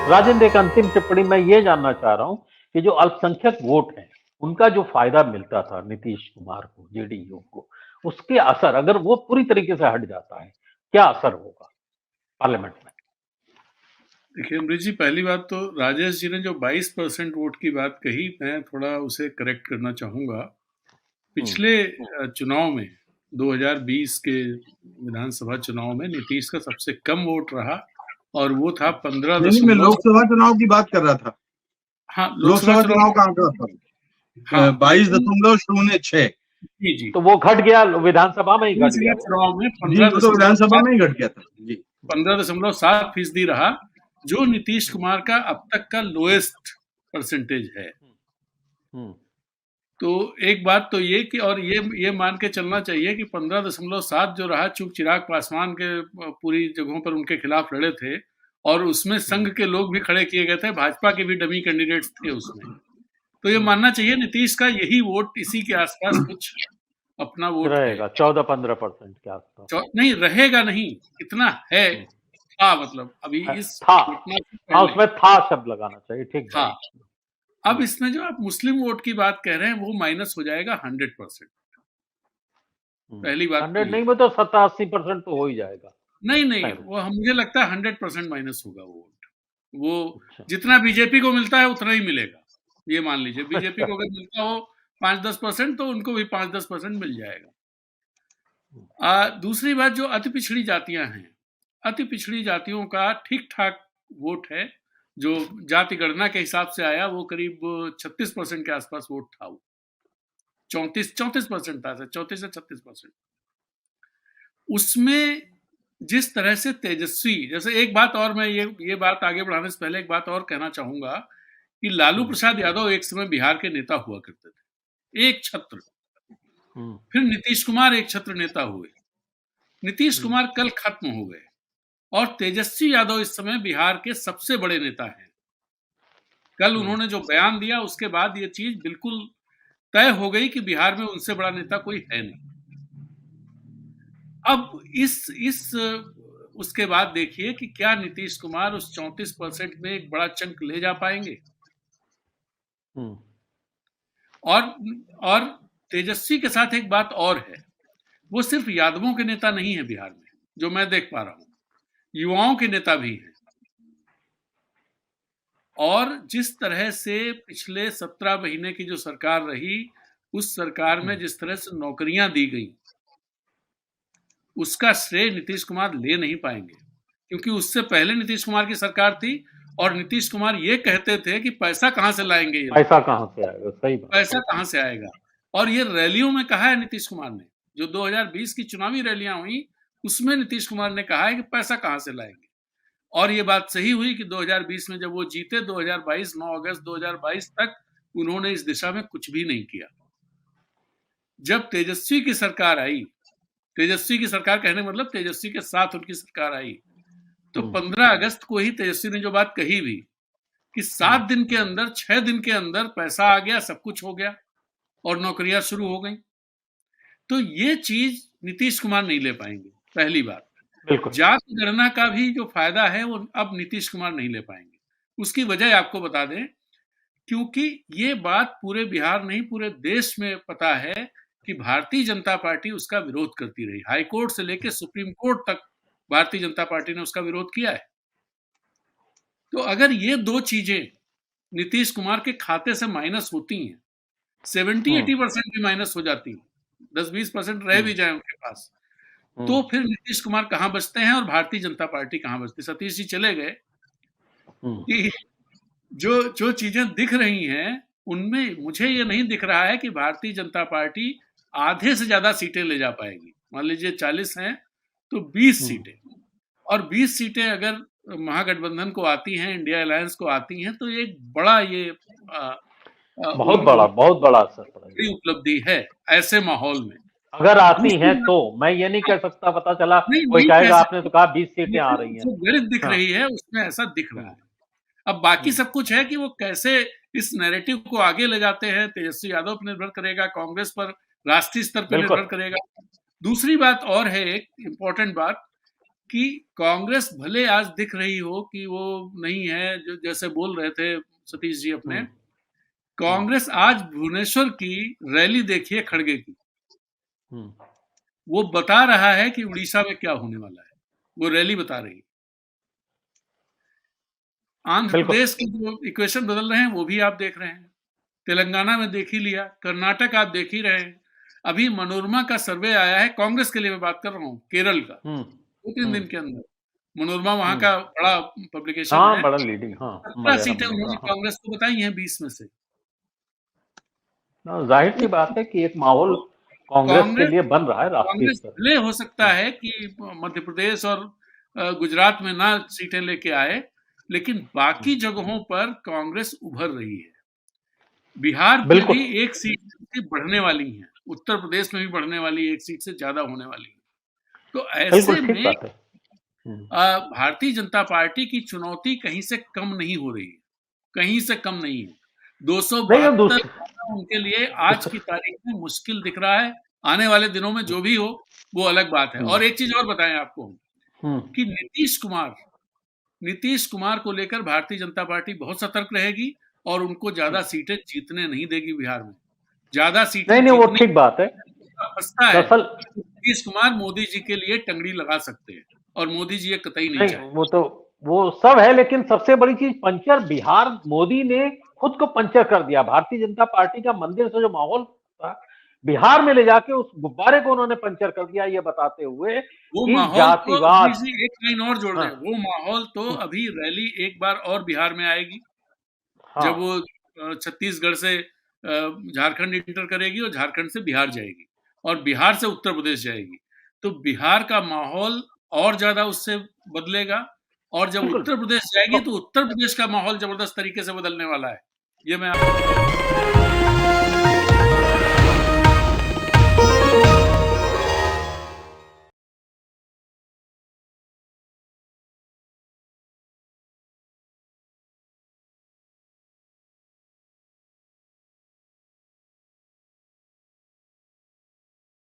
राजेंद्र, एक अंतिम टिप्पणी मैं ये जानना चाह रहा हूँ कि जो अल्पसंख्यक वोट है, उनका जो फायदा मिलता था नीतीश कुमार को, जेडीयू को, उसके असर अगर वो पूरी तरीके से हट जाता है, क्या असर होगा पार्लियामेंट में? देखिए अमरीश जी, पहली बात तो राजेश जी ने जो 22% वोट की बात कही, मैं थोड़ा उसे करेक्ट करना चाहूँगा। हम्म, पिछले चुनाव में 2020 के विधानसभा चुनाव में नीतीश का सबसे कम वोट रहा और वो था पंद्रह नहीं, मैं दशमलव लोकसभा चुनाव की बात कर रहा था। हाँ, लोकसभा लोकसभा चुनाव चुनाव का आंकड़ा था हाँ, लेकिन 22.06। जी जी तो वो घट गया, विधानसभा में ही घट गया लोकसभा वो। चुनाव में जी, वो तो विधानसभा में ही घट गया था जी। 15.7% रहा, जो नीतीश कुमार का अब तक का लोएस्ट परसेंटेज है। हम्म, तो एक बात तो ये कि और ये मान के चलना चाहिए कि 15.7 जो रहा, चूंकि चिराग पासवान के पूरी जगहों पर उनके खिलाफ लड़े थे और उसमें संघ के लोग भी खड़े किए गए थे, भाजपा के भी डमी कैंडिडेट्स थे उसमें। तो ये मानना चाहिए नीतीश का यही वोट इसी के आसपास कुछ अपना वोट है। रहेगा 14-15% के आसपास। नहीं रहेगा, नहीं इतना है। हम्म, था मतलब अभी इस था। घटना से हाँ, पहले उसमें था शब्द लगाना चाहिए, ठीक था। है। अब इसमें जो आप मुस्लिम वोट की बात कह रहे हैं वो माइनस हो जाएगा 100%। पहली बात तो 100 ये, नहीं, वो तो 70-80% तो हो ही जाएगा। नहीं नहीं शायद। वो मुझे लगता है 100% माइनस होगा वो वोट। वो अच्छा। जितना बीजेपी को मिलता है उतना ही मिलेगा। ये मान लीजिए बीजेपी अच्छा। को अगर मिलता हो 5-10% तो उनको भी 5-10% मिल जाएगा। दूसरी बात, जो अति पिछड़ी जातियां हैं, अति पिछड़ी जातियों का ठीक ठाक वोट है। जो जाति गणना के हिसाब से आया वो करीब 36% के आसपास वोट था। वो 34% था, 34 से 36%। उसमें जिस तरह से तेजस्वी, जैसे एक बात और, मैं ये बात आगे बढ़ाने से पहले एक बात और कहना चाहूंगा कि लालू हम्म, प्रसाद यादव एक समय बिहार के नेता हुआ करते थे, एक छत्र। हम्म, फिर नीतीश कुमार एक छत्र नेता हुए। नीतीश हम्म, कुमार कल खत्म हो गए और तेजस्वी यादव इस समय बिहार के सबसे बड़े नेता हैं। कल हम्म, उन्होंने जो बयान दिया उसके बाद ये चीज बिल्कुल तय हो गई कि बिहार में उनसे बड़ा नेता कोई है नहीं। अब इस उसके बाद देखिए कि क्या नीतीश कुमार उस 34% में एक बड़ा चंक ले जा पाएंगे। हम्म, और और तेजस्वी के साथ एक बात और है, वो सिर्फ यादवों के नेता नहीं है बिहार में, जो मैं देख पा रहा हूं, युवाओं के नेता भी हैं। और जिस तरह से पिछले 17 महीने की जो सरकार रही, उस सरकार में जिस तरह से नौकरियां दी गई, उसका श्रेय नीतीश कुमार ले नहीं पाएंगे, क्योंकि उससे पहले नीतीश कुमार की सरकार थी और नीतीश कुमार ये कहते थे कि पैसा कहां से लाएंगे ये लोग, पैसा कहाँ से आएगा? सही बात। पैसा कहां से आएगा। और ये रैलियों में कहा है नीतीश कुमार ने, जो 2020 की चुनावी रैलियां हुई उसमें नीतीश कुमार ने कहा है कि पैसा कहां से लाएंगे। और ये बात सही हुई कि 2020 में जब वो जीते, 2022 9 अगस्त 2022 तक उन्होंने इस दिशा में कुछ भी नहीं किया। जब तेजस्वी की सरकार आई, तेजस्वी की सरकार कहने मतलब तेजस्वी के साथ उनकी सरकार आई, तो हम्म, 15 अगस्त को ही तेजस्वी ने जो बात कही भी कि 7 दिन के अंदर, 6 दिन के अंदर पैसा आ गया, सब कुछ हो गया और नौकरियां शुरू हो गई। तो ये चीज नीतीश कुमार नहीं ले पाएंगे, पहली बात। बिल्कुल। जाति गणना का भी जो फायदा है वो अब नीतीश कुमार नहीं ले पाएंगे। उसकी वजह आपको बता दें, क्योंकि ये बात पूरे बिहार नहीं पूरे देश में पता है कि भारतीय जनता पार्टी उसका विरोध करती रही। हाई कोर्ट से लेकर सुप्रीम कोर्ट तक भारतीय जनता पार्टी ने उसका विरोध किया है। तो अगर ये दो चीजें नीतीश कुमार के खाते से माइनस होती हैं, 70-80% भी माइनस हो जाती है, 10-20% रह भी जाए उनके पास, तो फिर नीतीश कुमार कहां बचते हैं और भारतीय जनता पार्टी कहां बचती है। सतीश जी चले गए कि जो जो चीजें दिख रही हैं उनमें मुझे ये नहीं दिख रहा है कि भारतीय जनता पार्टी आधे से ज्यादा सीटें ले जा पाएगी। मान लीजिए 40 हैं तो 20 सीटें, और 20 सीटें अगर महागठबंधन को आती हैं, इंडिया अलायंस को आती हैं, तो एक बड़ा ये उनको बहुत बड़ा असर बड़ी पड़ेगा उपलब्धि है ऐसे माहौल में। अगर आती दूसरी हैं बात, तो। मैं ये नहीं कह सकता, पता चला नहीं कोई नहीं कह कहेगा आपने सकते, तो कहा 20 सीटें आ लेकिन रही हैं। जो गणित दिख हाँ। रही है उसमें ऐसा दिख रहा हम्म, है। अब बाकी हम्म, सब कुछ है कि वो कैसे इस नैरेटिव को आगे ले जाते हैं, तेजस्वी यादव पर निर्भर करेगा, कांग्रेस पर, राष्ट्रीय स्तर पर बिल्कुल। निर्भर करेगा। दूसरी बात और है, एक इंपॉर्टेंट बात, कि कांग्रेस भले आज दिख रही हो कि वो नहीं है, जो जैसे बोल रहे थे सतीश जी अपने, कांग्रेस आज भुवनेश्वर की रैली देखिए खड़गे की, वो बता रहा है कि उड़ीसा में क्या होने वाला है, वो रैली बता रही है। आंध्र प्रदेश के जो इक्वेशन बदल रहे हैं वो भी आप देख रहे हैं, तेलंगाना में देख ही लिया, कर्नाटक आप देख ही रहे हैं। अभी मनोरमा का सर्वे आया है, कांग्रेस के लिए मैं बात कर रहा हूँ, केरल का, 2-3 दिन के अंदर। मनोरमा वहां का बड़ा पब्लिकेशन है, बड़ा लीडिंग, 17 सीटें उन्होंने कांग्रेस को बताई हैं 20 में से। जाहिर सी बात है कि एक माहौल कांग्रेस के लिए बन रहा है राष्ट्रीय स्तर पर। भले हो सकता है कि मध्य प्रदेश और गुजरात में ना सीटें लेके आए, लेकिन बाकी जगहों पर कांग्रेस उभर रही है। बिहार में भी एक सीट से बढ़ने वाली है, उत्तर प्रदेश में भी बढ़ने वाली, एक सीट से ज्यादा होने वाली है। तो ऐसे में भारतीय जनता पार्टी की चुनौती कहीं से कम नहीं हो रही है, कहीं से कम नहीं है। 272 उनके लिए आज की तारीख में मुश्किल दिख रहा है। आने वाले दिनों में जो भी हो वो अलग बात है। और एक चीज और बताएं आपको कि नीतीश कुमार को लेकर भारतीय जनता पार्टी बहुत सतर्क रहेगी और उनको ज्यादा सीटें जीतने नहीं देगी बिहार में। ज्यादा सीटें नहीं, वो ठीक बात है। नीतीश कुमार मोदी जी के लिए टंगड़ी लगा सकते हैं और मोदी जी ये कतई नहीं चाहेंगे। वो सब है, लेकिन सबसे बड़ी चीज पंचर बिहार, मोदी ने खुद को पंचर कर दिया। भारतीय जनता पार्टी का मंदिर से जो माहौल था बिहार में ले जाके उस गुब्बारे को उन्होंने पंचर कर दिया, ये बताते हुए वो कि माहौल जातिवाद। तो एक लाइन और जोड़ दें, वो माहौल तो अभी रैली एक बार और बिहार में आएगी, जब वो छत्तीसगढ़ से झारखंड इंटर करेगी और झारखंड से बिहार जाएगी और बिहार से उत्तर प्रदेश जाएगी, तो बिहार का माहौल और ज्यादा उससे बदलेगा। और जब उत्तर प्रदेश जाएगी तो उत्तर प्रदेश का माहौल जबरदस्त तरीके से बदलने वाला है, ये मैं